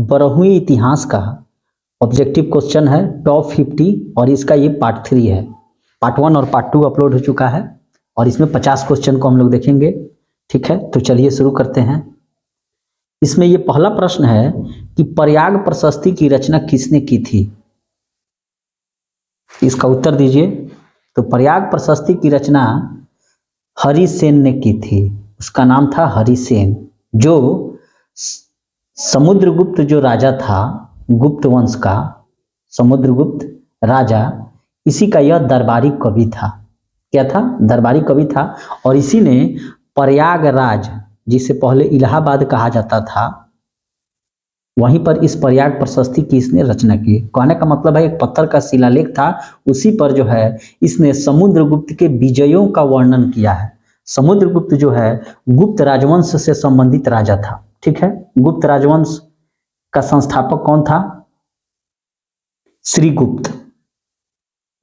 बरहुई इतिहास का objective question है टॉप 50 और इसका ये पार्ट 3 है। पार्ट 1 और पार्ट 2 अपलोड हो चुका है और इसमें 50 क्वेश्चन को हम लोग देखेंगे। ठीक है, तो चलिए शुरू करते हैं। इसमें ये पहला प्रश्न है कि प्रयाग प्रशस्ति की रचना किसने की थी? इसका उत्तर दीजिए। तो प्रयाग प्रशस्ति की रचना हरिसेन ने की थी। उसका नाम था हरिसेन, जो समुद्रगुप्त जो राजा था गुप्त वंश का, समुद्रगुप्त राजा, इसी का यह दरबारी कवि था। क्या था? दरबारी कवि था। और इसी ने प्रयागराज, जिसे पहले इलाहाबाद कहा जाता था, वहीं पर इस प्रयाग प्रशस्ति की इसने रचना की। कहने का मतलब है एक पत्थर का शिलालेख था, उसी पर जो है इसने समुद्रगुप्त के विजयों का वर्णन किया है। समुद्रगुप्त जो है गुप्त राजवंश से संबंधित राजा था। ठीक है, गुप्त राजवंश का संस्थापक कौन था? श्रीगुप्त।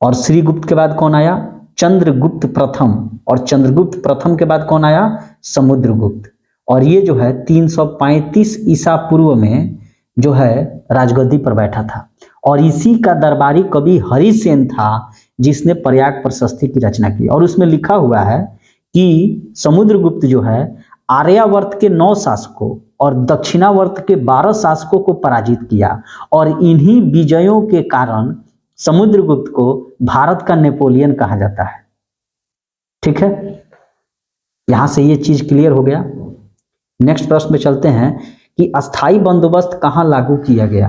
और श्रीगुप्त के बाद कौन आया? चंद्रगुप्त प्रथम। और चंद्रगुप्त प्रथम के बाद कौन आया? समुद्रगुप्त। और ये जो है 335 ईसा पूर्व में जो है राजगद्दी पर बैठा था। और इसी का दरबारी कवि हरिसेन था जिसने प्रयाग प्रशस्ति की रचना की। और उसमें लिखा हुआ है कि समुद्रगुप्त जो है आर्यावर्त के 9 शासकों और दक्षिणावर्त के 12 शासकों को पराजित किया। और इन्हीं विजयों के कारण समुद्रगुप्त को भारत का नेपोलियन कहा जाता है। ठीक है, यहां से ये चीज क्लियर हो गया। नेक्स्ट प्रश्न में चलते हैं कि अस्थाई बंदोबस्त कहाँ लागू किया गया?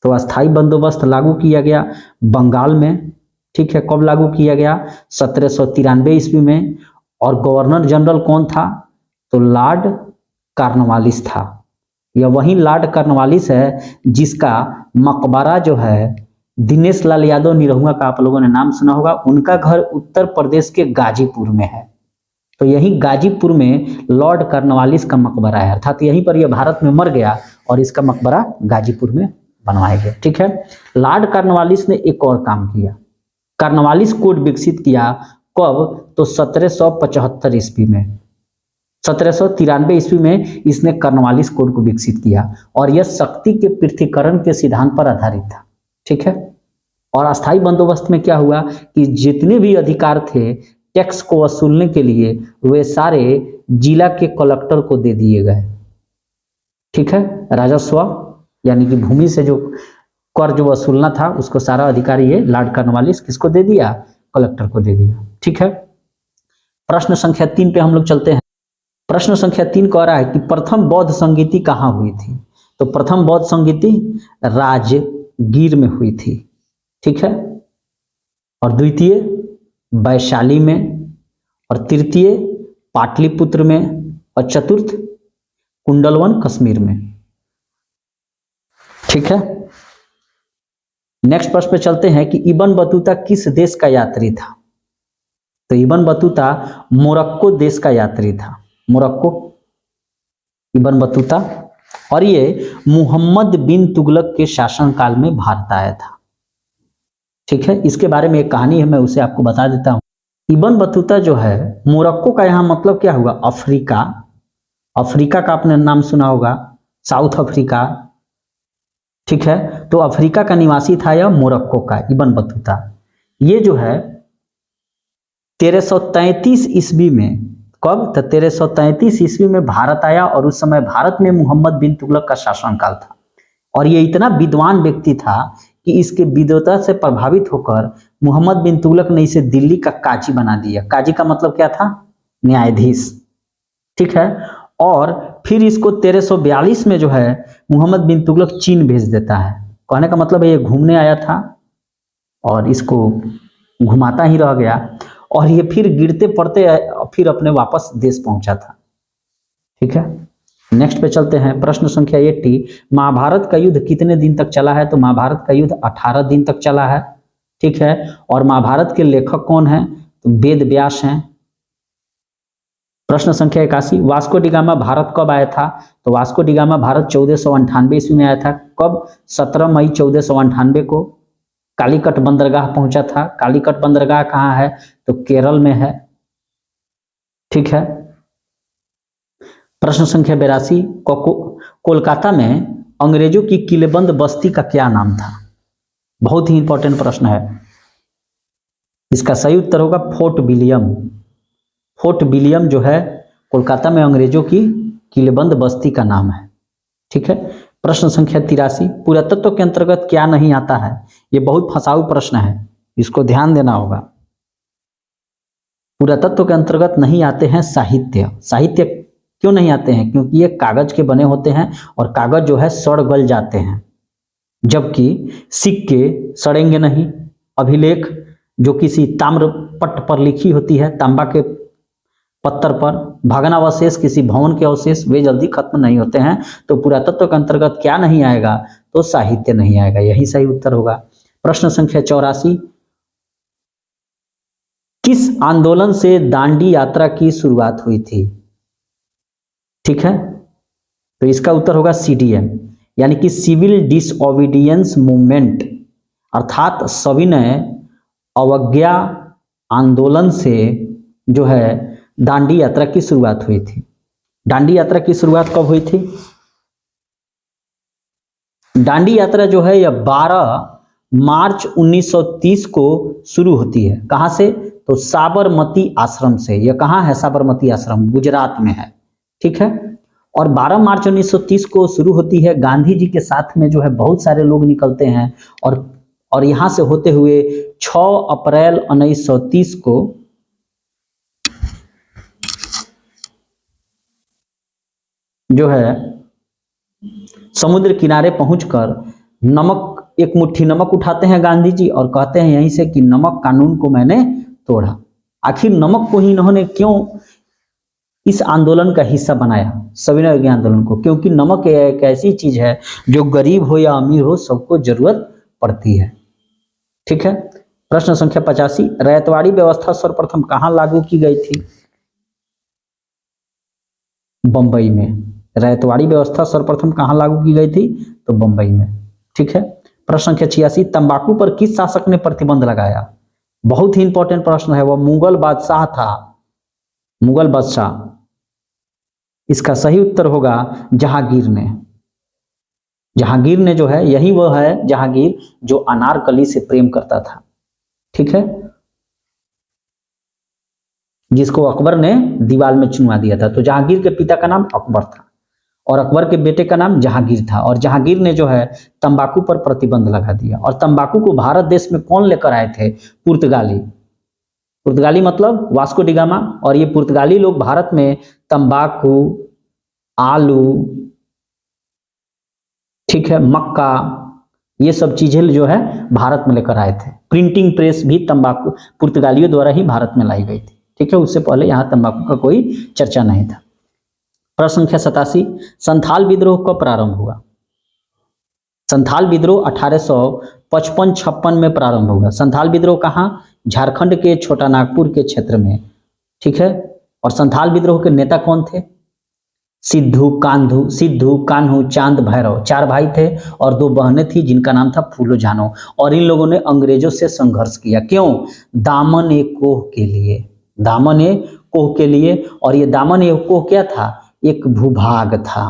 तो अस्थाई बंदोबस्त लागू किया गया बंगाल में। ठीक है, कब लागू किया गया? 1793 ईस्वी में। और गवर्नर जनरल कौन था? तो लॉर्ड कॉर्नवालिस था। यह वही लॉर्ड कॉर्नवालिस है जिसका मकबरा जो है दिनेश लाल यादव निरहुआ का आप लोगों ने नाम सुना होगा। उनका घर उत्तर प्रदेश के गाजीपुर में है। तो यही गाजीपुर में लॉर्ड कॉर्नवालिस का मकबरा है, अर्थात यहीं पर यह भारत में मर गया और इसका मकबरा गाजीपुर में बनवाया गया। ठीक है, लॉर्ड कॉर्नवालिस ने एक और काम किया। कॉर्नवालिस कोड विकसित किया कब? तो 1775 ईस्वी में। 1793 ईस्वी में इसने कॉर्नवालिस कोड को विकसित किया और यह शक्ति के पृथ्वीकरण के सिद्धांत पर आधारित था। ठीक है, और अस्थाई बंदोबस्त में क्या हुआ कि जितने भी अधिकार थे टैक्स को वसूलने के लिए वे सारे जिला के कलेक्टर को दे दिए गए। ठीक है, राजस्व यानी कि भूमि से जो कर जो वसूलना था उसको सारा अधिकार ये लॉर्ड कॉर्नवालिस किसको दे दिया? कलेक्टर को दे दिया। ठीक है, प्रश्न संख्या 3 पे हम लोग चलते हैं। प्रश्न संख्या 3 कह रहा है कि प्रथम बौद्ध संगीति कहाँ हुई थी? तो प्रथम बौद्ध संगीति राजगीर में हुई थी। ठीक है, और द्वितीय वैशाली में, और तृतीय पाटलिपुत्र में, और चतुर्थ कुंडलवन कश्मीर में। ठीक है, नेक्स्ट प्रश्न पे चलते हैं कि इब्न बतूता किस देश का यात्री था? तो इब्न बतूता मोरक्को देश का यात्री था। Morocco, Ibn Battuta. और ये मुहम्मद बिन तुगलक के शासनकाल में भारत आया था। ठीक है, इसके बारे में एक कहानी है, मैं उसे आपको बता देता हूँ। इब्न बतूता जो है, मोरक्को का यहाँ मतलब क्या हुआ? अफ्रीका। अफ्रीका का आपने नाम सुना होगा, साउथ अफ्रीका। ठीक है, तो अफ्रीका का निवासी था यह मोरक्को का इब्न बतूता। ये जो है 1333 ईस्वी में, कब? तो 1333 ईस्वी में भारत आया और उस समय भारत में मुहम्मद बिन तुगलक का शासनकाल था। और ये इतना विद्वान व्यक्ति था कि इसके विद्वता से प्रभावित होकर मुहम्मद बिन तुगलक ने इसे दिल्ली का काजी बना दिया। काजी का मतलब क्या था? न्यायाधीश। ठीक है, और फिर इसको 1342 में जो है मुहम्मद बिन तुगलक चीन भेज देता है। कहने का मतलब है ये घूमने आया था और इसको घुमाता ही रह गया और ये फिर गिरते पड़ते फिर अपने वापस देश पहुंचा था। ठीक है, नेक्स्ट पे चलते हैं। प्रश्न संख्या 80, महाभारत का युद्ध कितने दिन तक चला है? तो महाभारत का युद्ध 18 दिन तक चला है। ठीक है, और महाभारत के लेखक कौन है? तो वेद व्यास हैं। प्रश्न संख्या 81, वास्को डी गामा भारत कब आया था? तो वास्को डी गामा भारत 1498 ईस्वी में आया था। कब? 17 मई 1498 को कालीकट बंदरगाह पहुंचा था। कालीकट बंदरगाह कहाँ है? तो केरल में है। ठीक है, प्रश्न संख्या 82, कोलकाता में अंग्रेजों की किलेबंद बस्ती का क्या नाम था? बहुत ही इंपॉर्टेंट प्रश्न है। इसका सही उत्तर होगा फोर्ट विलियम। फोर्ट विलियम जो है कोलकाता में अंग्रेजों की किलेबंद बस्ती का नाम है। ठीक है। प्रश्न संख्या 83, पुरातत्व के अंतर्गत क्या नहीं आता है? ये बहुत फंसाऊ प्रश्न है, इसको ध्यान देना होगा। पुरातत्व के अंतर्गत नहीं आते हैं साहित्य। साहित्य क्यों नहीं आते हैं? क्योंकि ये कागज के बने होते हैं और कागज जो है सड़ गल जाते हैं, जबकि सिक्के सड़ेंगे नहीं। अभिलेख जो किसी ताम्र पट्ट पर लिखी होती है, तांबा के पत्थर पर, भग्नावशेष किसी भवन के अवशेष, वे जल्दी खत्म नहीं होते हैं। तो पुरातत्व के अंतर्गत क्या नहीं आएगा? तो साहित्य नहीं आएगा, यही सही उत्तर होगा। प्रश्न संख्या 84, किस आंदोलन से दांडी यात्रा की शुरुआत हुई थी? ठीक है, तो इसका उत्तर होगा सीडीएम, यानी कि सिविल डिसओबीडियंस मूवमेंट, अर्थात सविनय अवज्ञा आंदोलन से जो है दांडी यात्रा की शुरुआत हुई थी। दांडी यात्रा की शुरुआत कब हुई थी? दांडी यात्रा जो है यह 12 मार्च 1930 को शुरू होती है। कहां से? तो साबरमती आश्रम से। यह कहां है? साबरमती आश्रम गुजरात में है। ठीक है, और 12 मार्च 1930 को शुरू होती है। गांधी जी के साथ में जो है बहुत सारे लोग निकलते हैं और यहां से होते हुए 6 अप्रैल 1930 को जो है समुद्र किनारे पहुंचकर एक मुट्ठी नमक उठाते हैं गांधी जी और कहते हैं यहीं से कि नमक कानून को मैंने तोड़ा। आखिर नमक को ही इन्होंने क्यों इस आंदोलन का हिस्सा बनाया, सविनय अवज्ञा आंदोलन को? क्योंकि नमक एक ऐसी चीज है जो गरीब हो या अमीर हो सबको जरूरत पड़ती है। ठीक है। प्रश्न संख्या 85, रैयतवाड़ी व्यवस्था सर्वप्रथम कहां लागू की गई थी? बंबई में। रैयतवाड़ी व्यवस्था सर्वप्रथम कहां लागू की गई थी? तो बंबई में। ठीक है। प्रश्न संख्या 86, तंबाकू पर किस शासक ने प्रतिबंध लगाया? बहुत ही इंपॉर्टेंट प्रश्न है, वह मुगल बादशाह था, मुगल बादशाह। इसका सही उत्तर होगा जहांगीर ने। जहांगीर ने जो है, यही वह है जहांगीर जो अनारकली से प्रेम करता था। ठीक है, जिसको अकबर ने दीवार में चुनवा दिया था। तो जहांगीर के पिता का नाम अकबर था और अकबर के बेटे का नाम जहांगीर था। और जहांगीर ने जो है तंबाकू पर प्रतिबंध लगा दिया। और तंबाकू को भारत देश में कौन लेकर आए थे? पुर्तगाली। पुर्तगाली मतलब वास्को डी गामा। और ये पुर्तगाली लोग भारत में तंबाकू, आलू, ठीक है, मक्का, ये सब चीजें जो है भारत में लेकर आए थे। प्रिंटिंग प्रेस भी तंबाकू पुर्तगालियों द्वारा ही भारत में लाई गई थी। ठीक है, उससे पहले यहाँ तंबाकू का कोई चर्चा नहीं था। प्रश्न संख्या 87, संथाल विद्रोह कब प्रारंभ हुआ? संथाल विद्रोह 1855-56 में प्रारंभ हुआ। संथाल विद्रोह कहाँ? झारखंड के छोटा नागपुर के क्षेत्र में। ठीक है, और संथाल विद्रोह के नेता कौन थे? सिद्धू कान्हू, चांद, भैरव। 4 भाई थे और 2 बहनें थी जिनका नाम था फूलो जानो। और इन लोगों ने अंग्रेजों से संघर्ष किया। क्यों? दामन ए कोह के लिए। दामन ए कोह के लिए। और ये दामन ए कोह क्या था? एक भूभाग था।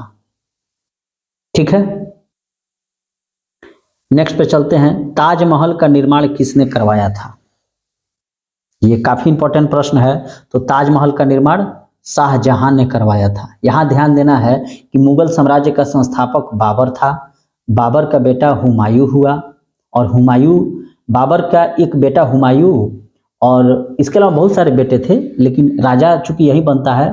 ठीक है, नेक्स्ट पे चलते हैं। ताजमहल का निर्माण किसने करवाया था? ये काफी इंपॉर्टेंट प्रश्न है। तो ताजमहल का निर्माण शाहजहां ने करवाया था। यहां ध्यान देना है कि मुगल साम्राज्य का संस्थापक बाबर था। बाबर का बेटा हुमायूं हुआ और बाबर का एक बेटा हुमायूं, और इसके अलावा बहुत सारे बेटे थे, लेकिन राजा चूंकि यही बनता है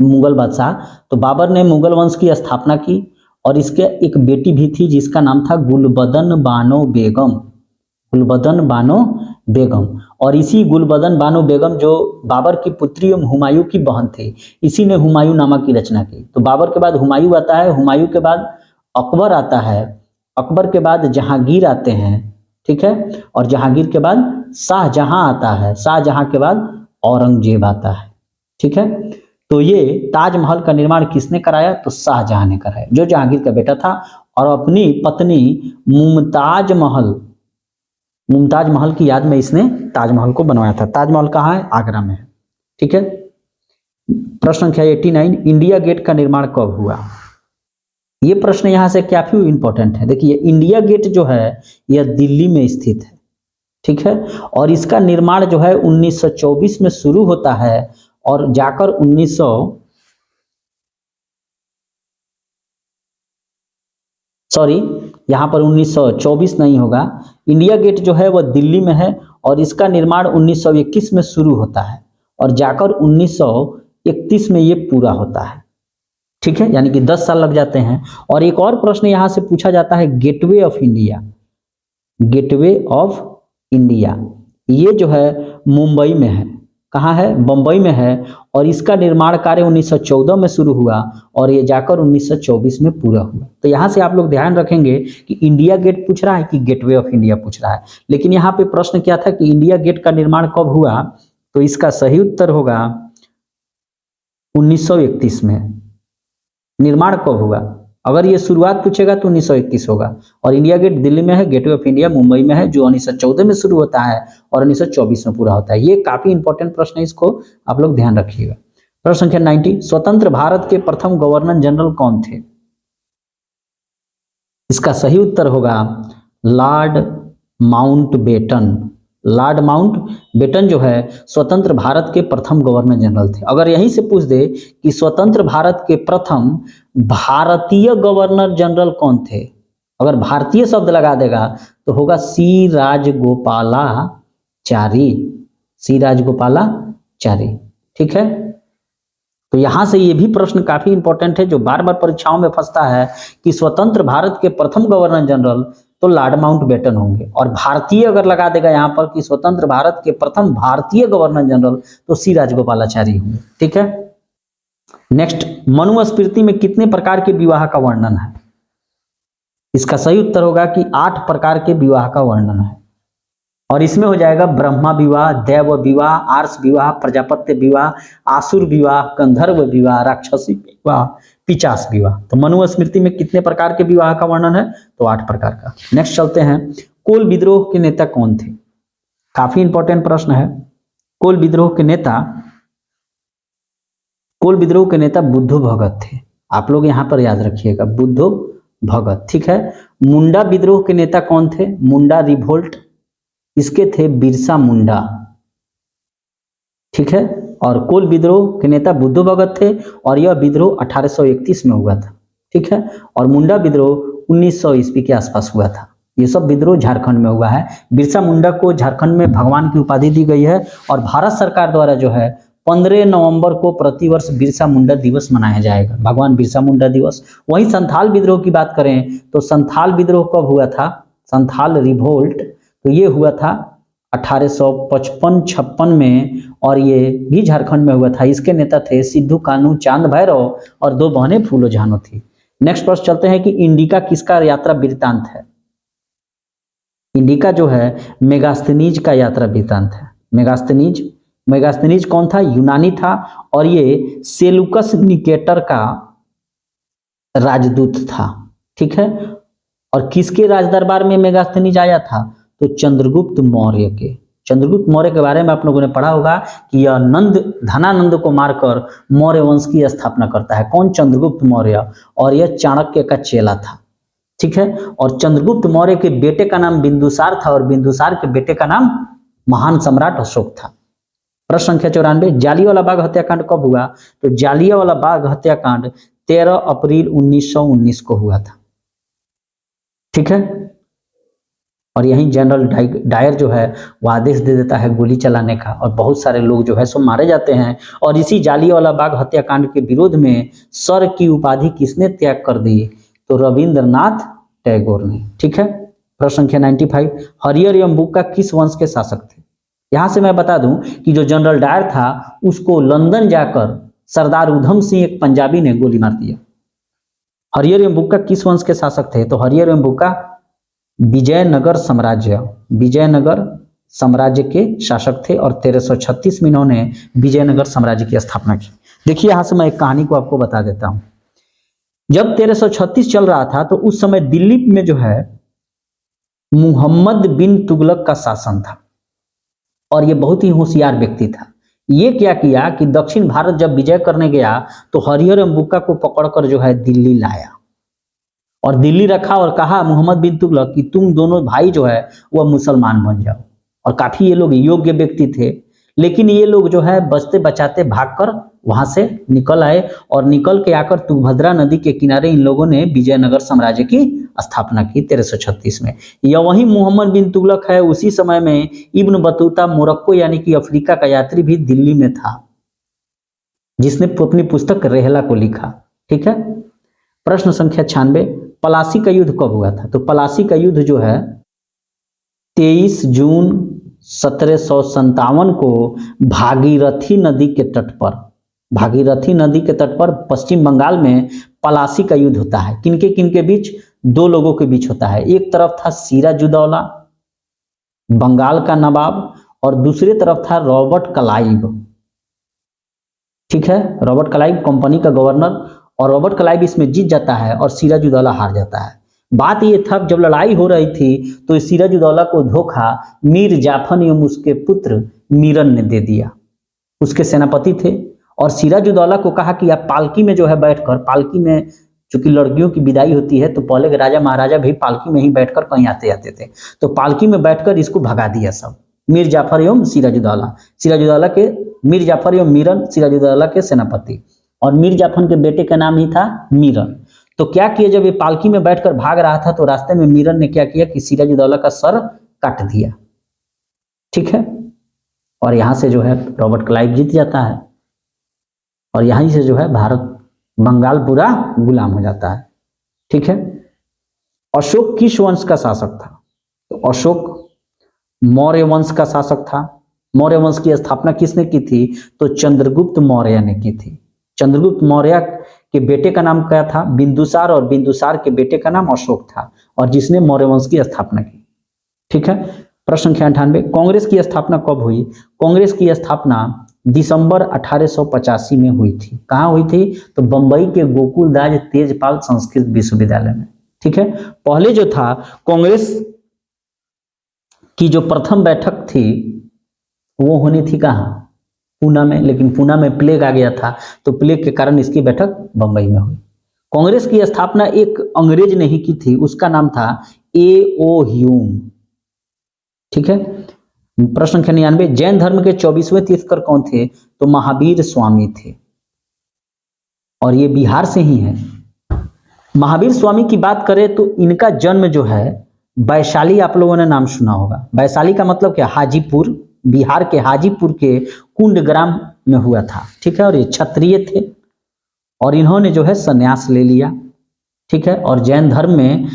मुगल बादशाह। तो बाबर ने मुगल वंश की स्थापना की और इसके एक बेटी भी थी जिसका नाम था गुलबदन बानो बेगम। गुलबदन बानो बेगम। और इसी गुलबदन बानो बेगम जो बाबर की पुत्री एवं हुमायूं की बहन थी, इसी ने हुमायूं नामा की रचना की। तो बाबर के बाद हुमायूं आता है, हुमायूं के बाद अकबर आता है, अकबर के बाद जहांगीर आते हैं। ठीक है, और जहांगीर के बाद शाहजहां आता है, शाहजहां के बाद औरंगजेब आता है। ठीक है, तो ये ताजमहल का निर्माण किसने कराया? तो शाहजहां ने कराया, जो जहांगीर का बेटा था। और अपनी पत्नी मुमताज महल की याद में इसने ताजमहल को बनवाया था। ताजमहल कहाँ है? आगरा में है। ठीक है। प्रश्न संख्या 89, इंडिया गेट का निर्माण कब हुआ? ये प्रश्न यहाँ से काफी इंपॉर्टेंट है। देखिए इंडिया गेट जो है यह दिल्ली में स्थित है, ठीक है, और इसका निर्माण जो है 1924 में शुरू होता है और जाकर 1900 सॉरी यहाँ पर 1924 नहीं होगा, इंडिया गेट जो है वह दिल्ली में है और इसका निर्माण 1921 में शुरू होता है और जाकर 1931 में ये पूरा होता है, ठीक है, यानी कि 10 साल लग जाते हैं। और एक और प्रश्न यहाँ से पूछा जाता है gateway of India, gateway of India ये जो है मुंबई में है, कहाँ है, बम्बई में है और इसका निर्माण कार्य 1914 में शुरू हुआ और ये जाकर 1924 में पूरा हुआ। तो यहाँ से आप लोग ध्यान रखेंगे कि इंडिया गेट पूछ रहा है कि गेटवे ऑफ इंडिया पूछ रहा है, लेकिन यहाँ पे प्रश्न क्या था कि इंडिया गेट का निर्माण कब हुआ, तो इसका सही उत्तर होगा 1931 में। निर्माण कब हुआ, अगर ये शुरुआत पूछेगा तो 1921 होगा और इंडिया गेट दिल्ली में है, गेटवे ऑफ इंडिया मुंबई में है जो 1914 में शुरू होता है और 1924 में पूरा होता है। ये काफी इंपॉर्टेंट प्रश्न है, इसको आप लोग ध्यान रखिएगा। प्रश्न संख्या 90, स्वतंत्र भारत के प्रथम गवर्नर जनरल कौन थे? इसका सही उत्तर होगा लॉर्ड माउंटबेटन। लॉर्ड माउंटबेटन जो है स्वतंत्र भारत के प्रथम गवर्नर जनरल थे। अगर यहीं से पूछ दे कि स्वतंत्र भारत के प्रथम भारतीय गवर्नर जनरल कौन थे, अगर भारतीय शब्द लगा देगा तो होगा सी राजगोपालाचारी, सी राजगोपालाचारी, ठीक है। तो यहां से ये भी प्रश्न काफी इंपॉर्टेंट है जो बार बार परीक्षाओं में फंसता है कि स्वतंत्र भारत के प्रथम गवर्नर जनरल तो लॉर्ड माउंटबेटन होंगे और भारतीय अगर लगा देगा यहाँ पर कि स्वतंत्र भारत के प्रथम भारतीय गवर्नर जनरल तो सी राजगोपालाचारी होंगे, ठीक है। नेक्स्ट, मनुस्मृति में कितने प्रकार के विवाह का वर्णन है? इसका सही उत्तर होगा कि 8 प्रकार के विवाह का वर्णन है और इसमें हो जाएगा ब्रह्मा विवाह, देव विवाह, आर्ष विवाह, प्रजापत्य विवाह, आसुर विवाह, गंधर्व विवाह, राक्षसी विवाह, पिचास विवाह। तो मनुस्मृति में कितने प्रकार के विवाह का वर्णन है? तो 8 प्रकार का। नेक्स्ट चलते हैं, कोल विद्रोह के नेता कौन थे? काफी इंपॉर्टेंट प्रश्न है। कोल विद्रोह के नेता बुद्धो भगत थे, आप लोग यहां पर याद रखिएगा बुद्धो भगत, ठीक है। मुंडा विद्रोह के नेता कौन थे? मुंडा रिवोल्ट, इसके थे बिरसा मुंडा, ठीक है। और कोल विद्रोह के नेता बुद्धो भगत थे और यह विद्रोह 1831 में हुआ था, ठीक है। और मुंडा विद्रोह 1900 ईस्वी के आसपास हुआ था। ये सब विद्रोह झारखंड में हुआ है। बिरसा मुंडा को झारखंड में भगवान की उपाधि दी गई है और भारत सरकार द्वारा जो है 15 नवंबर को प्रतिवर्ष बिरसा मुंडा दिवस मनाया जाएगा, भगवान बिरसा मुंडा दिवस। वहीं संथाल विद्रोह की बात करें तो संथाल विद्रोह कब हुआ था? संथाल रिवोल्ट तो ये हुआ था 1855-56 में और ये भी झारखंड में हुआ था। इसके नेता थे सिद्धू कान्हू चांद भैरव और 2 बहनें फूलो झानो थी। नेक्स्ट प्रश्न चलते हैं कि इंडिका किसका यात्रा वृत्तांत है? इंडिका जो है मेगास्थनीज का यात्रा वृत्तांत है। मेगास्थनीज कौन था? यूनानी था और ये सेलुकस निकेटर का राजदूत था, ठीक है। और किसके राजदरबार में मेगास्थनीज आया था? तो चंद्रगुप्त मौर्य के। चंद्रगुप्त मौर्य के बारे में आप लोगों ने पढ़ा होगा कि यह धनानंद को मारकर मौर्य वंश की स्थापना करता है। कौन? चंद्रगुप्त मौर्य, और यह चाणक्य का चेला था, ठीक है। और चंद्रगुप्त मौर्य के बेटे का नाम बिंदुसार था और बिंदुसार के बेटे का नाम महान सम्राट अशोक था। प्रश्न संख्या 94, जालियांवाला बाग हत्याकांड कब हुआ? तो जालियांवाला बाग हत्याकांड 13 अप्रैल 1919 को हुआ था, ठीक है। और यही जनरल डायर जो है वो आदेश दे देता है गोली चलाने का और बहुत सारे लोग जो है सो मारे जाते हैं। और इसी जालियांवाला बाग हत्याकांड के विरोध में सर की उपाधि किसने त्याग कर दी? तो रविंद्रनाथ टैगोर ने, ठीक है। प्रश्न संख्या 95, हरिहर एवं बुक्का किस वंश के शासक थे? यहां से मैं बता दूं कि जो जनरल डायर था उसको लंदन जाकर सरदार उधम सिंह एक पंजाबी ने गोली मार दिया। हरिहर एवं बुक्का किस वंश के शासक थे? तो हरिहर एवं बुक्का विजयनगर साम्राज्य के शासक थे और 1336 में इन्होंने विजयनगर साम्राज्य की स्थापना की। देखिए यहां से मैं एक कहानी को आपको बता देता हूं। जब 1336 चल रहा था तो उस समय दिल्ली में जो है मुहम्मद बिन तुगलक का शासन था और ये बहुत ही होशियार व्यक्ति था। ये क्या किया कि दक्षिण भारत जब विजय करने गया तो हरिहर एवं बुक्का को पकड़कर जो है दिल्ली लाया। और दिल्ली रखा और कहा मोहम्मद बिन तुगलक कि तुम दोनों भाई जो है वह मुसलमान बन जाओ। और काफी ये लोग योग्य व्यक्ति थे, लेकिन ये लोग जो है बचते बचाते भागकर वहां से निकल आए और निकल के आकर तुंगभद्रा नदी के किनारे इन लोगों ने विजयनगर साम्राज्य की स्थापना की 1336 में। यह वही मोहम्मद बिन तुगलक है, उसी समय में इब्न बतूता मोरक्को यानी कि अफ्रीका का यात्री भी दिल्ली में था, जिसने अपनी पुस्तक रेहला को लिखा। ठीक है। प्रश्न संख्या 96, पलासी का युद्ध कब हुआ था? तो पलासी का युद्ध जो है 23 जून 1757 को भागीरथी नदी के तट पर, भागीरथी नदी के तट पर पश्चिम बंगाल में पलासी का युद्ध होता है। किनके किनके बीच? दो लोगों के बीच होता है। एक तरफ था सिराजुद्दौला बंगाल का नवाब और दूसरी तरफ था रॉबर्ट क्लाइव। ठीक है, रॉबर्ट क्लाइव कंपनी का गवर्नर, और रॉबर्ट क्लाइव इसमें जीत जाता है और सिराजुद्दौला हार जाता है। बात ये था जब लड़ाई हो रही थी तो सिराजुद्दौला को धोखा मीर जाफर एवं उसके पुत्र मीरन ने दे दिया, उसके सेनापति थे। और सिराजुद्दौला को कहा कि आप पालकी में जो है बैठकर, पालकी में चूंकि लड़कियों की विदाई होती है तो पहले के राजा महाराजा भी पालकी में ही बैठकर कहीं आते आते थे, तो पालकी में बैठकर इसको भगा दिया सब, मीर जाफर एवं सिराजुद्दौला। सिराजुद्दौला के मीर जाफर एवं मीरन सिराजुद्दौला के सेनापति, और मीर जाफर के बेटे का नाम ही था मीरन। तो क्या किया, जब ये पालकी में बैठकर भाग रहा था तो रास्ते में मीरन ने क्या किया कि सिराजुद्दौला का सर काट दिया। ठीक है, और यहां से जो है रॉबर्ट क्लाइव जीत जाता है और यहीं से जो है भारत बंगाल पूरा गुलाम हो जाता है। ठीक है। अशोक किस वंश का शासक था? तो अशोक मौर्य वंश का शासक था। मौर्य वंश की स्थापना किसने की थी? तो चंद्रगुप्त मौर्य ने की थी। चंद्रगुप्त मौर्य के बेटे का नाम क्या था? बिंदुसार, और बिंदुसार के बेटे का नाम अशोक था, और जिसने मौर्य वंश की स्थापना की। ठीक है। प्रश्न संख्या 98, कांग्रेस की स्थापना कब हुई? कांग्रेस की स्थापना दिसंबर 1885 में हुई थी। कहाँ हुई थी? तो बंबई के गोकुलदास तेजपाल संस्कृत विश्वविद्यालय में। ठीक है। पहले जो था कांग्रेस की जो प्रथम बैठक थी वो होनी थी कहाँ? पूना में, लेकिन पूना में प्लेग आ गया था तो प्लेग के कारण इसकी बैठक बंबई में हुई। कांग्रेस की स्थापना एक अंग्रेज ने ही की थी, उसका नाम था A.O. ह्यूम। ठीक है। प्रश्न संख्या 99, जैन धर्म के 24वें तीर्थकर कौन थे? तो महावीर स्वामी थे, और ये बिहार से ही है। महावीर स्वामी की बात करें तो इनका जन्म जो है वैशाली, आप लोगों ने नाम सुना होगा। वैशाली का मतलब क्या? हाजीपुर, बिहार के हाजीपुर के कुंड ग्राम में हुआ था। ठीक है। और ये क्षत्रिय थे और इन्होंने जो है संन्यास ले लिया। ठीक है। और जैन धर्म में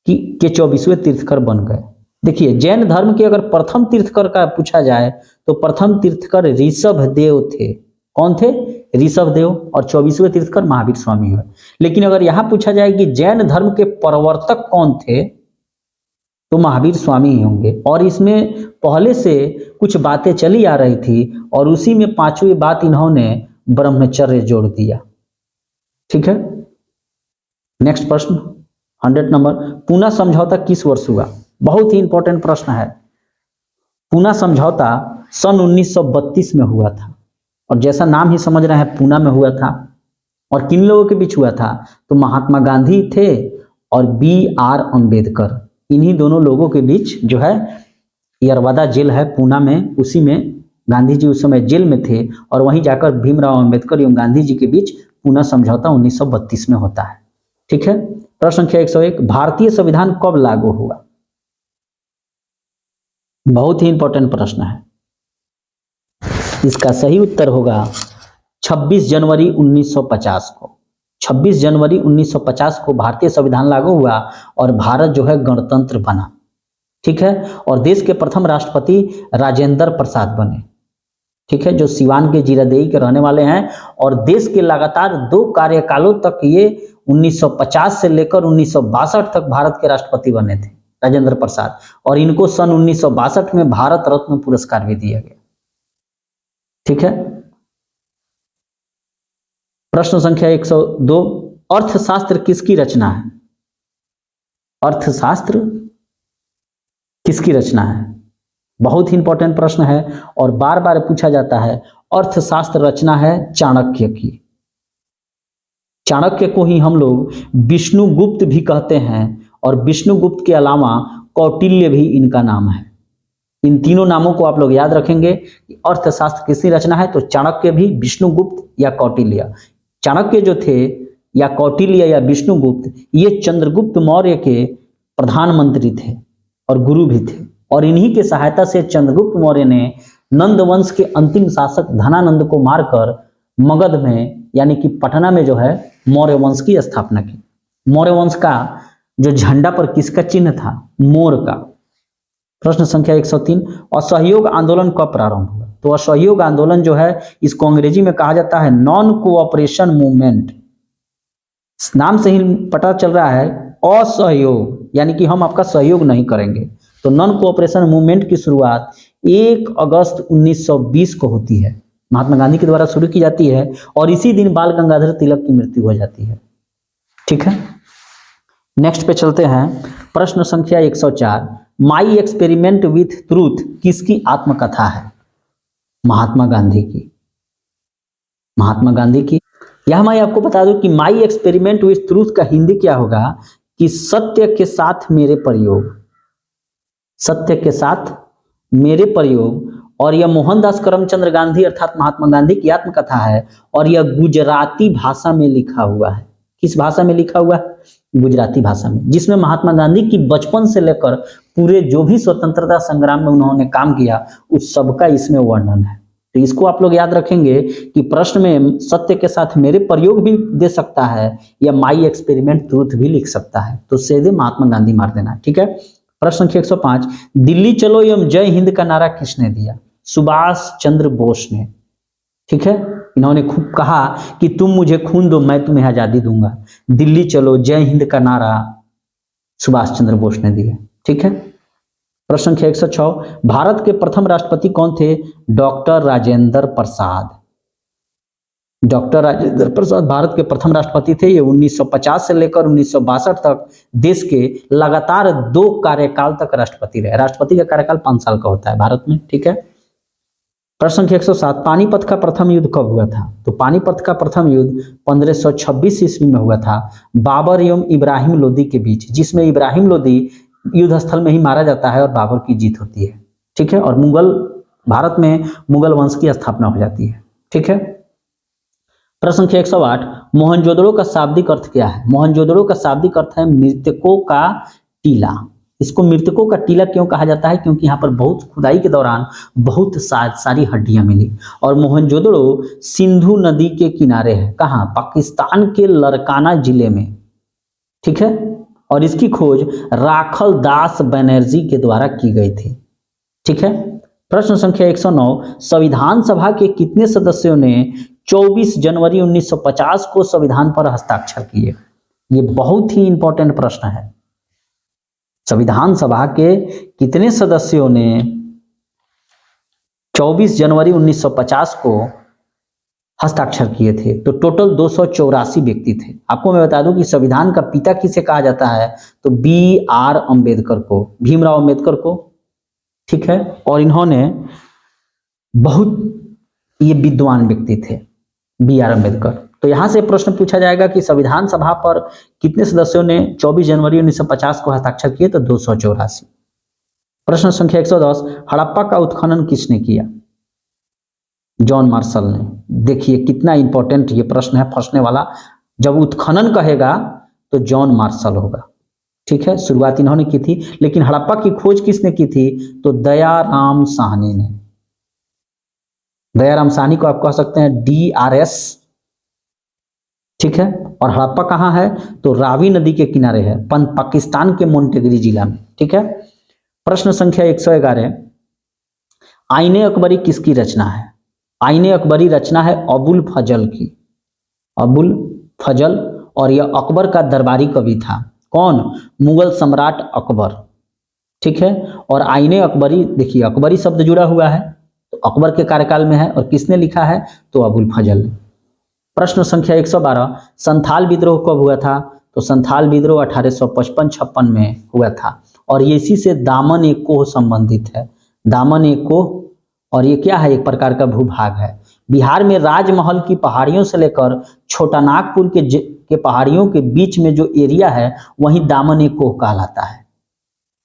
के 24वें तीर्थकर बन गए। देखिए, जैन धर्म के अगर प्रथम तीर्थकर का पूछा जाए तो प्रथम तीर्थकर ऋषभ देव थे। कौन थे? ऋषभ देव। और 24वें तीर्थकर महावीर स्वामी हुए। लेकिन अगर यहां पूछा जाए कि जैन धर्म के प्रवर्तक कौन थे तो महावीर स्वामी ही होंगे। और इसमें पहले से कुछ बातें चली आ रही थी और उसी में पांचवी बात इन्होंने ब्रह्मचर्य जोड़ दिया। ठीक है। नेक्स्ट प्रश्न 100 नंबर, पूना समझौता किस वर्ष हुआ? बहुत ही इंपॉर्टेंट प्रश्न है। पूना समझौता सन 1932 में हुआ था, और जैसा नाम ही समझ रहे हैं पूना में हुआ था। और किन लोगों के बीच हुआ था? तो महात्मा गांधी थे और B.R. अम्बेडकर, इन्हीं दोनों लोगों के बीच जो है यरवदा जेल है पूना में, उसी में गांधी जी उस समय जेल में थे और वहीं जाकर भीमराव अम्बेडकर एवं गांधी जी के बीच पूना समझौता 1932 में होता है। ठीक है। प्रश्न संख्या 101, भारतीय संविधान कब लागू हुआ? बहुत ही इंपॉर्टेंट प्रश्न है। इसका सही उत्तर होगा 26 जनवरी 1950 को। 26 जनवरी 1950 को भारतीय संविधान लागू हुआ और भारत जो है गणतंत्र बना। ठीक है। और देश के प्रथम राष्ट्रपति राजेंद्र प्रसाद बने। ठीक है, जो सिवान के जीरादेई के रहने वाले हैं, और देश के लगातार 2 कार्यकालों तक ये 1950 से लेकर 1962 तक भारत के राष्ट्रपति बने थे राजेंद्र प्रसाद, और इनको सन 1962 में भारत रत्न पुरस्कार भी दिया गया। ठीक है। प्रश्न संख्या 102, अर्थशास्त्र किसकी रचना है? अर्थशास्त्र किसकी रचना है? बहुत ही इंपॉर्टेंट प्रश्न है और बार बार पूछा जाता है। अर्थशास्त्र रचना है चाणक्य की। चाणक्य को ही हम लोग विष्णुगुप्त भी कहते हैं, और विष्णुगुप्त के अलावा कौटिल्य भी इनका नाम है। इन तीनों नामों को आप लोग याद रखेंगे। अर्थशास्त्र किसकी रचना है, तो चाणक्य भी, विष्णुगुप्त या कौटिल्य। चाणक्य जो थे या कौटिल्य या विष्णुगुप्त, ये चंद्रगुप्त मौर्य के प्रधानमंत्री थे और गुरु भी थे, और इन्हीं के सहायता से चंद्रगुप्त मौर्य ने नंद वंश के अंतिम शासक धनानंद को मारकर मगध में यानी कि पटना में जो है मौर्य वंश की स्थापना की। मौर्य वंश का जो झंडा पर किसका चिन्ह था, मोर का। प्रश्न संख्या 103, असहयोग आंदोलन कब प्रारंभ हुआ, तो असहयोग आंदोलन जो है इसको अंग्रेजी में कहा जाता है नॉन कोऑपरेशन मूवमेंट। नाम से ही पता चल रहा है असहयोग, यानी कि हम आपका सहयोग नहीं करेंगे। तो नॉन कोऑपरेशन मूवमेंट की शुरुआत 1 अगस्त 1920 को होती है, महात्मा गांधी के द्वारा शुरू की जाती है, और इसी दिन बाल गंगाधर तिलक की मृत्यु हो जाती है। ठीक है, नेक्स्ट पे चलते हैं। प्रश्न संख्या 104, माई एक्सपेरिमेंट विथ ट्रूथ किसकी आत्मकथा है, महात्मा गांधी की। महात्मा गांधी की। यह मैं आपको बता दूं कि माई एक्सपेरिमेंट विथ ट्रूथ का हिंदी क्या होगा कि सत्य के साथ मेरे प्रयोग, सत्य के साथ मेरे प्रयोग। और यह मोहनदास करमचंद गांधी अर्थात महात्मा गांधी की आत्मकथा है, और यह गुजराती भाषा में लिखा हुआ है। किस भाषा में लिखा हुआ है, गुजराती भाषा में, जिसमें महात्मा गांधी की बचपन से लेकर पूरे जो भी स्वतंत्रता संग्राम में उन्होंने काम किया उस सबका इसमें वर्णन है। तो इसको आप लोग याद रखेंगे कि प्रश्न में सत्य के साथ मेरे प्रयोग भी दे सकता है, या माई एक्सपेरिमेंट ट्रूथ भी लिख सकता है, तो सीधे महात्मा गांधी मार देना। ठीक है, प्रश्न संख्या 105, दिल्ली चलो एवं जय हिंद का नारा किसने दिया, सुभाष चंद्र बोस ने। ठीक है, इन्होंने खूब कहा कि तुम मुझे खून दो मैं तुम्हें आजादी दूंगा। दिल्ली चलो जय हिंद का नारा सुभाष चंद्र बोस ने दिया। ठीक है, प्रश्न संख्या 106, भारत के प्रथम राष्ट्रपति कौन थे, डॉक्टर राजेंद्र प्रसाद। डॉक्टर राजेंद्र प्रसाद भारत के प्रथम राष्ट्रपति थे। ये 1950 से लेकर 1962 तक देश के लगातार 2 कार्यकाल तक राष्ट्रपति रहे। राष्ट्रपति का कार्यकाल 5 साल का होता है भारत में। ठीक है, प्रश्न संख्या 107, पानीपत का प्रथम युद्ध कब हुआ था, तो पानीपत का प्रथम युद्ध 1526 ईस्वी में हुआ था, बाबर एवं इब्राहिम लोदी के बीच, जिसमें इब्राहिम लोदी युद्ध स्थल में ही मारा जाता है और बाबर की जीत होती है। ठीक है, और मुगल भारत में मुगल वंश की स्थापना हो जाती है। ठीक है, प्रश्न संख्या 108, मोहनजोदड़ो का शाब्दिक अर्थ क्या है, मोहनजोदड़ो का शाब्दिक अर्थ है मृतकों का टीला। इसको मृतकों का टीला क्यों कहा जाता है, क्योंकि यहाँ पर बहुत खुदाई के दौरान बहुत सारी हड्डियां मिली, और मोहनजोदड़ो सिंधु नदी के किनारे है, कहाँ, पाकिस्तान के लरकाना जिले में। ठीक है, और इसकी खोज राखल दास बनर्जी के द्वारा की गई थी। ठीक है, प्रश्न संख्या 109, संविधान सभा के कितने सदस्यों ने 24 जनवरी 1950 को संविधान पर हस्ताक्षर किए, ये बहुत ही इंपॉर्टेंट प्रश्न है। संविधान सभा के कितने सदस्यों ने 24 जनवरी 1950 को हस्ताक्षर किए थे, तो टोटल 284 व्यक्ति थे। आपको मैं बता दूं कि संविधान का पिता किसे कहा जाता है, तो BR अम्बेडकर को, भीमराव अम्बेडकर को। ठीक है, और इन्होंने बहुत ये विद्वान व्यक्ति थे BR अम्बेडकर। तो यहां से प्रश्न पूछा जाएगा कि संविधान सभा पर कितने सदस्यों ने 24 जनवरी 1950 को हस्ताक्षर किए, तो 284। प्रश्न संख्या 110, हड़प्पा का उत्खनन किसने किया, जॉन मार्शल ने। देखिए कितना इंपॉर्टेंट ये प्रश्न है, फंसने वाला। जब उत्खनन कहेगा तो जॉन मार्शल होगा। ठीक है, शुरुआत इन्होंने की थी, लेकिन हड़प्पा की खोज किसने की थी, तो दयाराम साहनी ने। दयाराम साहनी को आप कह सकते हैं DRS। ठीक है, और हड़प्पा कहाँ है, तो रावी नदी के किनारे है, पाकिस्तान के मोंटेगरी जिला में। ठीक है, प्रश्न संख्या 111, आईने अकबरी किसकी रचना है, आईने अकबरी रचना है अबुल फजल की, अबुल फजल, और यह अकबर का दरबारी कवि था। कौन, मुगल सम्राट अकबर। ठीक है, और आईने अकबरी, देखिए अकबरी शब्द जुड़ा हुआ है तो अकबर के कार्यकाल में है, और किसने लिखा है, तो अबुल फजल ने। प्रश्न संख्या 112, संथाल विद्रोह कब हुआ था, तो संथाल विद्रोह 1855-56 में हुआ था, और ये इसी से दामन एक कोह संबंधित है। दामन एक कोह, और ये क्या है, एक प्रकार का भूभाग है। बिहार में राजमहल की पहाड़ियों से लेकर छोटा नागपुर के के पहाड़ियों के बीच में जो एरिया है वहीं दामन ए कोह कहलाता है।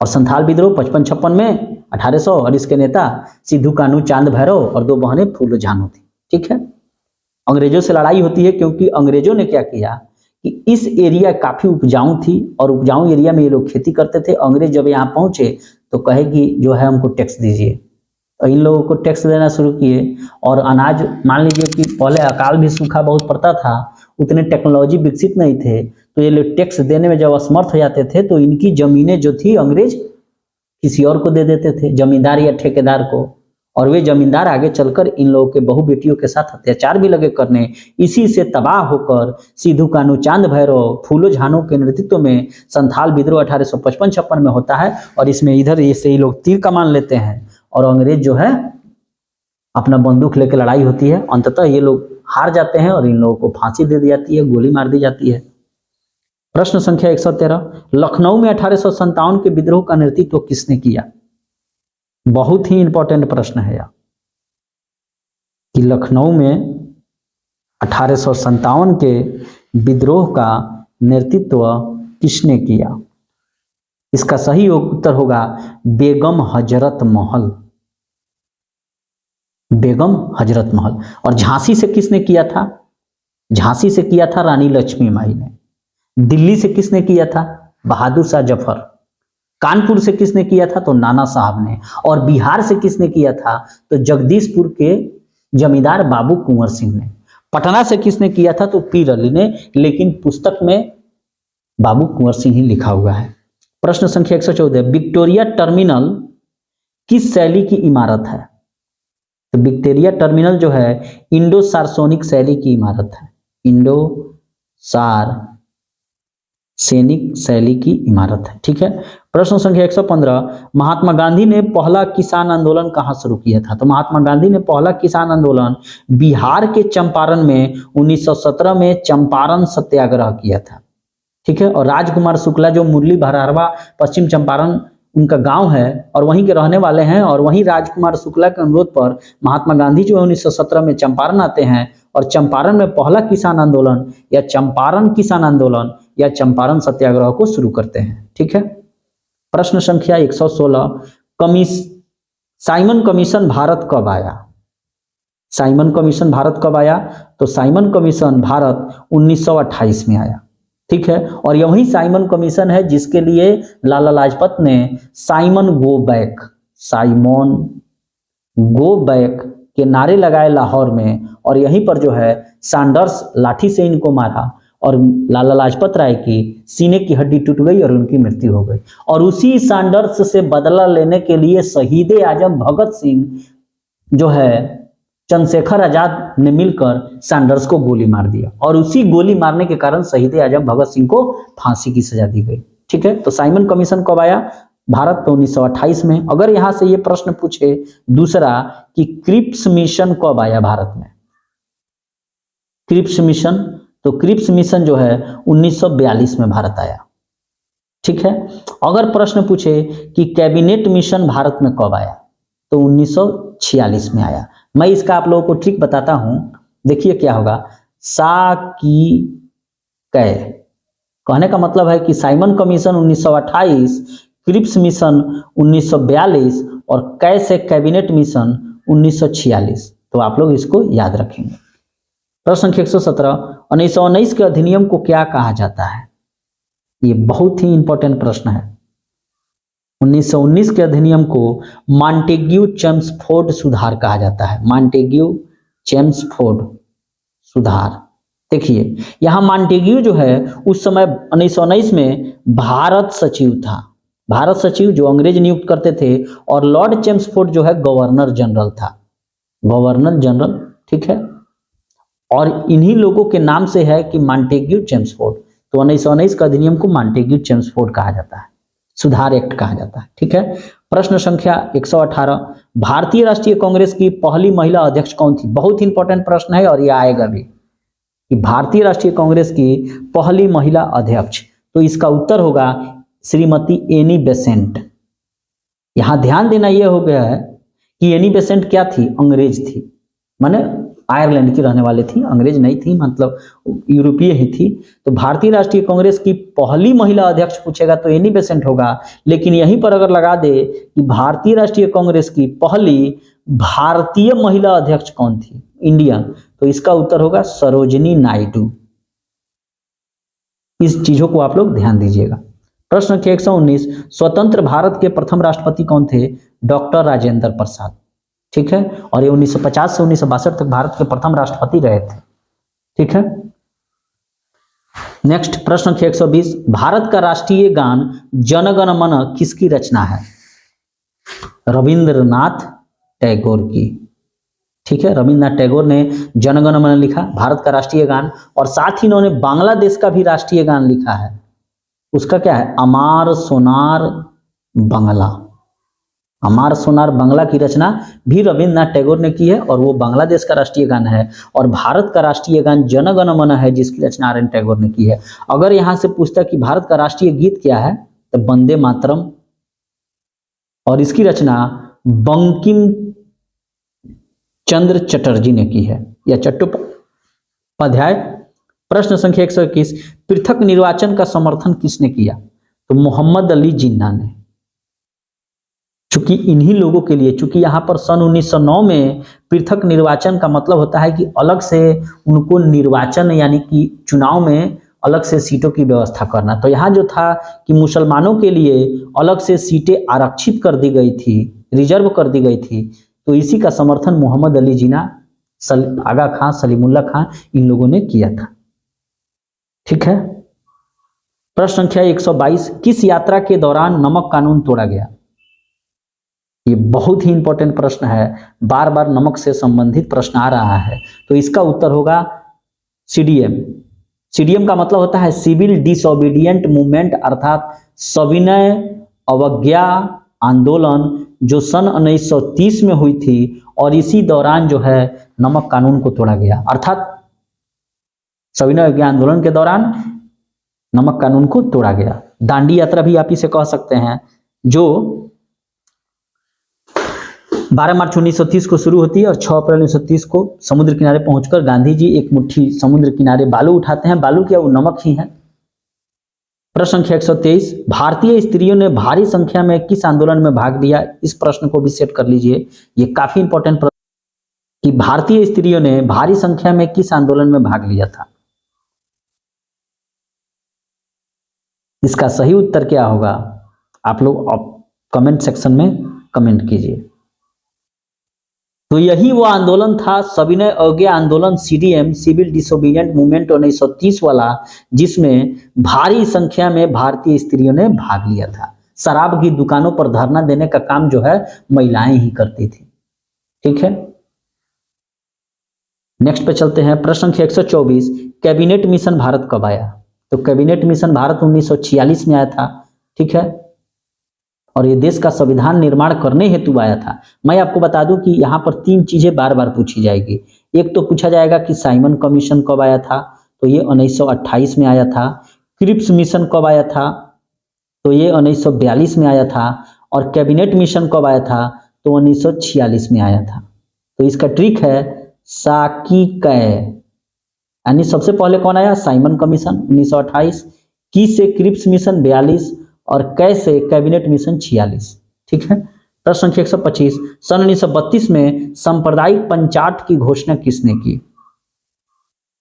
और संथाल विद्रोह 55-56 में 1800, और इसके नेता सिद्धू कान्हू चांद भैरव और दो बहनें फूलो झानो थी। ठीक है, अंग्रेजों से लड़ाई होती है क्योंकि अंग्रेजों ने क्या किया कि इस एरिया काफी उपजाऊ थी और उपजाऊ एरिया में ये लोग खेती करते थे। अंग्रेज जब यहाँ पहुंचे तो कहे कि जो है हमको टैक्स दीजिए, तो इन लोगों को टैक्स देना शुरू किए। और अनाज, मान लीजिए कि पहले अकाल भी सूखा बहुत पड़ता था, उतने टेक्नोलॉजी विकसित नहीं थे, तो ये लोग टैक्स देने में जब असमर्थ हो जाते थे तो इनकी जमीनें जो थी अंग्रेज किसी और को दे देते थे, जमींदार या ठेकेदार को। और वे जमींदार आगे चलकर इन लोगों के बहु बेटियों के साथ अत्याचार भी लगे करने। इसी से तबाह होकर सिद्धू कान्हू चांद भैरव फूलो झानो के नेतृत्व में संथाल विद्रोह 1855-56 में होता है। और इसमें इधर ये लोग तीर कमान लेते हैं और अंग्रेज जो है अपना बंदूक लेकर लड़ाई होती है। अंततः ये लोग हार जाते हैं और इन लोगों को फांसी दे दी जाती है, गोली मार दी जाती है। प्रश्न संख्या 113, लखनऊ में 1857 के विद्रोह का नेतृत्व किसने किया? बहुत ही इंपॉर्टेंट प्रश्न है यह कि लखनऊ में 1857 के विद्रोह का नेतृत्व किसने किया? इसका सही उत्तर होगा बेगम हजरत महल। बेगम हजरत महल। और झांसी से किसने किया था? झांसी से किया था रानी लक्ष्मीबाई ने। दिल्ली से किसने किया था? बहादुर शाह जफर। कानपुर से किसने किया था? तो नाना साहब ने। और बिहार से किसने किया था? तो जगदीशपुर के जमींदार बाबू कुंवर सिंह ने। पटना से किसने किया था? तो पीर अली ने, लेकिन पुस्तक में बाबू कुंवर सिंह ही लिखा हुआ है। प्रश्न संख्या 114, विक्टोरिया टर्मिनल किस शैली की इमारत है? तो विक्टोरिया टर्मिनल जो है इंडो सार्सोनिक शैली की इमारत है। इंडो सार्सोनिक शैली की इमारत है। ठीक है। प्रश्न संख्या 115, महात्मा गांधी ने पहला किसान आंदोलन कहाँ शुरू किया था? तो महात्मा गांधी ने पहला किसान आंदोलन बिहार के चंपारण में 1917 में चंपारण सत्याग्रह किया था। ठीक है। और राजकुमार शुक्ला जो मुरली भरारवा पश्चिम चंपारण उनका गांव है और वहीं के रहने वाले हैं, और वहीं राजकुमार शुक्ला के अनुरोध पर महात्मा गांधी जो है 1917 में चंपारण आते हैं और चंपारण में पहला किसान आंदोलन या चंपारण किसान आंदोलन या चंपारण सत्याग्रह को शुरू करते हैं। ठीक है। प्रश्न संख्या 116, साइमन कमीशन भारत कब आया? साइमन कमीशन भारत कब आया? तो साइमन कमीशन भारत 1928 में आया। ठीक है। और यही साइमन कमीशन है जिसके लिए लाला लाजपत ने साइमन गो बैक के नारे लगाए लाहौर में, और यहीं पर जो है सैंडर्स लाठी से इनको मारा और लाला लाजपत राय की सीने की हड्डी टूट गई और उनकी मृत्यु हो गई। और उसी सैंडर्स से बदला लेने के लिए शहीद आजम भगत सिंह जो है चंद्रशेखर आजाद ने मिलकर सैंडर्स को गोली मार दिया, और उसी गोली मारने के कारण शहीद आजम भगत सिंह को फांसी की सजा दी गई। ठीक है। तो साइमन कमीशन कब आया? भारत तो 1928 में। अगर यहां से ये प्रश्न पूछे दूसरा कि क्रिप्स मिशन कब आया भारत में? क्रिप्स मिशन, तो क्रिप्स मिशन जो है 1942 में भारत आया। ठीक है। अगर प्रश्न पूछे कि कैबिनेट मिशन भारत में कब आया? तो 1946 में आया। मैं इसका आप लोगों को ट्रिक बताता हूं, देखिए क्या होगा। सा की कै कहने का मतलब है कि साइमन कमीशन 1928, क्रिप्स मिशन 1942 और कै से कैबिनेट मिशन 1946। तो आप लोग इसको याद रखेंगे। प्रश्न संख्या 117, 1919 के अधिनियम को क्या कहा जाता है? ये बहुत ही इंपॉर्टेंट प्रश्न है। 1919 के अधिनियम को मॉन्टेग्यू चेम्सफोर्ड सुधार कहा जाता है। मॉन्टेग्यू चेम्सफोर्ड सुधार। देखिए यहां मॉन्टेग्यू जो है उस समय 1919 में भारत सचिव था। भारत सचिव जो अंग्रेज नियुक्त करते थे, और लॉर्ड चेम्सफोर्ड जो है गवर्नर जनरल था। Governor general. ठीक है। और इन्हीं लोगों के नाम से है कि मॉन्टेग्यू चेम्सफोर्ड। तो 1919 का अधिनियम को मॉन्टेग्यू चेम्सफोर्ड कहा जाता है, सुधार एक्ट कहा जाता है। ठीक है। प्रश्न संख्या 118, भारतीय राष्ट्रीय कांग्रेस की पहली महिला अध्यक्ष कौन थी? बहुत ही इंपॉर्टेंट प्रश्न है और यह आएगा भी कि भारतीय राष्ट्रीय कांग्रेस की पहली महिला अध्यक्ष, तो इसका उत्तर होगा श्रीमती एनी बेसेंट। यहां ध्यान देना यह हो गया है कि एनी बेसेंट क्या थी? अंग्रेज थी, माने आयरलैंड की रहने वाली थी, अंग्रेज नहीं थी, मतलब यूरोपीय ही थी। तो भारतीय राष्ट्रीय कांग्रेस की पहली महिला अध्यक्ष पूछेगा तो एनी बेसेंट होगा, लेकिन यहीं पर अगर लगा दे कि भारतीय राष्ट्रीय कांग्रेस की पहली भारतीय महिला अध्यक्ष कौन थी, इंडियन, तो इसका उत्तर होगा सरोजिनी नायडू। इस चीजों को आप लोग ध्यान दीजिएगा। प्रश्न संख्या 119, स्वतंत्र भारत के प्रथम राष्ट्रपति कौन थे? डॉक्टर राजेंद्र प्रसाद। ठीक है, और ये 1950 से 1962 तक भारत के प्रथम राष्ट्रपति रहे थे। ठीक है, नेक्स्ट प्रश्न संख्या 120, भारत का राष्ट्रीय गान जन गण मन किसकी रचना है? रविंद्रनाथ टैगोर की। ठीक है, रविंद्रनाथ टैगोर ने जन गण मन लिखा, भारत का राष्ट्रीय गान, और साथ ही इन्होंने बांग्लादेश का भी राष्ट्रीय गान लिखा है। उसका क्या है? अमार सोनार बांग्ला। अमार सोनार बांग्ला की रचना भी रविंद्रनाथ टैगोर ने की है, और वो बांग्लादेश का राष्ट्रीय गान है। और भारत का राष्ट्रीय गान जन गण मन है, जिसकी रचना आर एन टैगोर ने की है। अगर यहां से पूछता कि भारत का राष्ट्रीय गीत क्या है, तो वंदे मातरम, और इसकी रचना बंकिम चंद्र चटर्जी ने की है, या चट्टोपाध्याय। प्रश्न संख्या 121, पृथक निर्वाचन का समर्थन किसने किया? तो मोहम्मद अली जिन्ना ने। चूंकि इन्हीं लोगों के लिए, चूंकि यहां पर सन 1909 में पृथक निर्वाचन का मतलब होता है कि अलग से उनको निर्वाचन यानी कि चुनाव में अलग से सीटों की व्यवस्था करना। तो यहाँ जो था कि मुसलमानों के लिए अलग से सीटें आरक्षित कर दी गई थी, रिजर्व कर दी गई थी, तो इसी का समर्थन मोहम्मद अली जिन्ना, आगा खां, सलीमुल्लाह खां, इन लोगों ने किया था। ठीक है, प्रश्न संख्या 122, किस यात्रा के दौरान नमक कानून तोड़ा गया? ये बहुत ही इंपॉर्टेंट प्रश्न है, बार बार नमक से संबंधित प्रश्न आ रहा है। तो इसका उत्तर होगा सीडीएम। सीडीएम का मतलब होता है सिविल डिसोबीडियंट मूवमेंट, अर्थात सविनय अवज्ञा आंदोलन, जो सन 1930 में हुई थी, और इसी दौरान जो है नमक कानून को तोड़ा गया। अर्थात सविनय अवज्ञा आंदोलन के दौरान नमक कानून को तोड़ा गया। दांडी यात्रा भी आप इसे कह सकते हैं, जो 12 मार्च 1930 को शुरू होती है और 6 अप्रैल 1930 को समुद्र किनारे पहुंचकर गांधी जी एक मुट्ठी समुद्र किनारे बालू उठाते हैं। बालू क्या, वो नमक ही है। प्रश्न संख्या 123, भारतीय स्त्रियों ने भारी संख्या में किस आंदोलन में भाग लिया? इस प्रश्न को भी सेट कर लीजिए, ये काफी इंपॉर्टेंट प्रश्न कि भारतीय स्त्रियों ने भारी संख्या में किस आंदोलन में भाग लिया था। इसका सही उत्तर क्या होगा, आप लोग कमेंट सेक्शन में कमेंट कीजिए। तो यही वो आंदोलन था, सविनय अवज्ञा आंदोलन, सीडीएम, सिविल डिसोबीडिएंट मूवमेंट 1930 वाला, जिसमें भारी संख्या में भारतीय स्त्रियों ने भाग लिया था। शराब की दुकानों पर धरना देने का काम जो है महिलाएं ही करती थी। ठीक है, नेक्स्ट पे चलते हैं। प्रश्न संख्या 124, कैबिनेट मिशन भारत कब आया? तो कैबिनेट मिशन भारत 1946 में आया था। ठीक है, और ये देश का संविधान निर्माण करने हेतु आया था। मैं आपको बता दूं कि यहाँ पर 3 चीजें बार बार पूछी जाएगी। एक तो पूछा जाएगा कि साइमन कमीशन कब आया था, तो ये 1928 में आया था। क्रिप्स मिशन कब आया था, तो ये 1942 में आया था। और कैबिनेट मिशन कब आया था, तो 1946 में आया था। तो इसका ट्रिक है साकी कै, यानी सबसे पहले कौन आया? साइमन कमीशन 1928, की से क्रिप्स मिशन 42, और कैसे कैबिनेट मिशन 46। ठीक है, प्रश्न संख्या 125, सन 1932 में सांप्रदायिक पंचायत की घोषणा किसने की?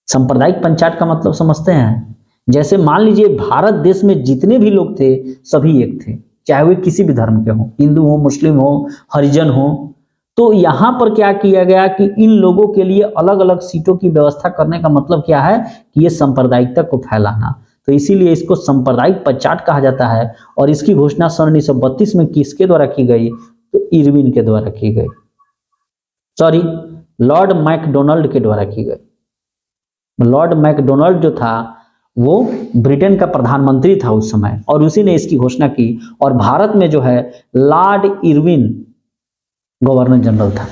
सांप्रदायिक पंचायत का मतलब समझते हैं? जैसे मान लीजिए भारत देश में जितने भी लोग थे सभी एक थे, चाहे वे किसी भी धर्म के हों, हिंदू हो, मुस्लिम हो, हरिजन हो। तो यहां पर क्या किया गया कि इन लोगों के लिए अलग अलग सीटों की व्यवस्था करने का मतलब क्या है कि ये सांप्रदायिकता को फैलाना। तो इसीलिए इसको सांप्रदायिक पंचायत कहा जाता है। और इसकी घोषणा सन 1932 में किसके द्वारा की गई? तो इरविन के द्वारा की गई, सॉरी, लॉर्ड मैकडोनाल्ड के द्वारा की गई। लॉर्ड मैकडोनाल्ड जो था वो ब्रिटेन का प्रधानमंत्री था उस समय, और उसी ने इसकी घोषणा की। और भारत में जो है लॉर्ड इरविन गवर्नर जनरल था।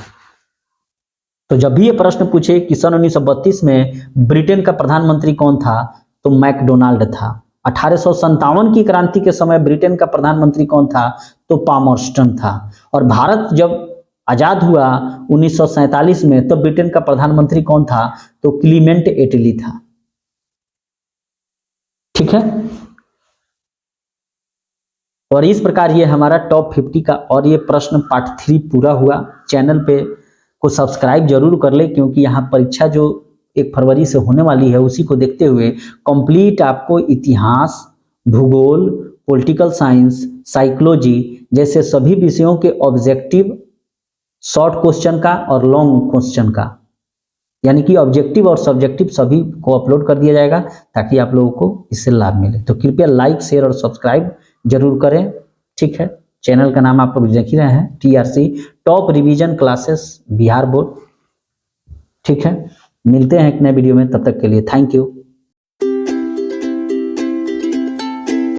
तो जब भी ये प्रश्न पूछे कि सन 1932 में ब्रिटेन का प्रधानमंत्री कौन था, तो मैकडोनाल्ड था। 1857 की क्रांति के समय ब्रिटेन का प्रधानमंत्री कौन था, तो पामर्स्टन था। और भारत जब आजाद हुआ 1947 में, तो ब्रिटेन का प्रधानमंत्री कौन था? तो क्लीमेंट एटली था। ठीक है, और इस प्रकार ये हमारा टॉप 50 का और ये प्रश्न पार्ट 3 पूरा हुआ। चैनल पे को सब्सक्राइब जरूर कर ले, क्योंकि यहाँ परीक्षा जो 1 फरवरी से होने वाली है उसी को देखते हुए कंप्लीट आपको इतिहास, भूगोल, पॉलिटिकल साइंस, साइकोलॉजी जैसे सभी विषयों के ऑब्जेक्टिव शॉर्ट क्वेश्चन का और लॉन्ग क्वेश्चन का, यानी कि ऑब्जेक्टिव और सब्जेक्टिव सभी को अपलोड कर दिया जाएगा ताकि आप लोगों को इससे लाभ मिले। तो कृपया लाइक, शेयर और सब्सक्राइब जरूर करें। ठीक है, चैनल का नाम आप लोग देख ही रहे हैं, TRC top revision classes Bihar board. ठीक है, मिलते हैं एक नए वीडियो में, तब तक के लिए थैंक यू।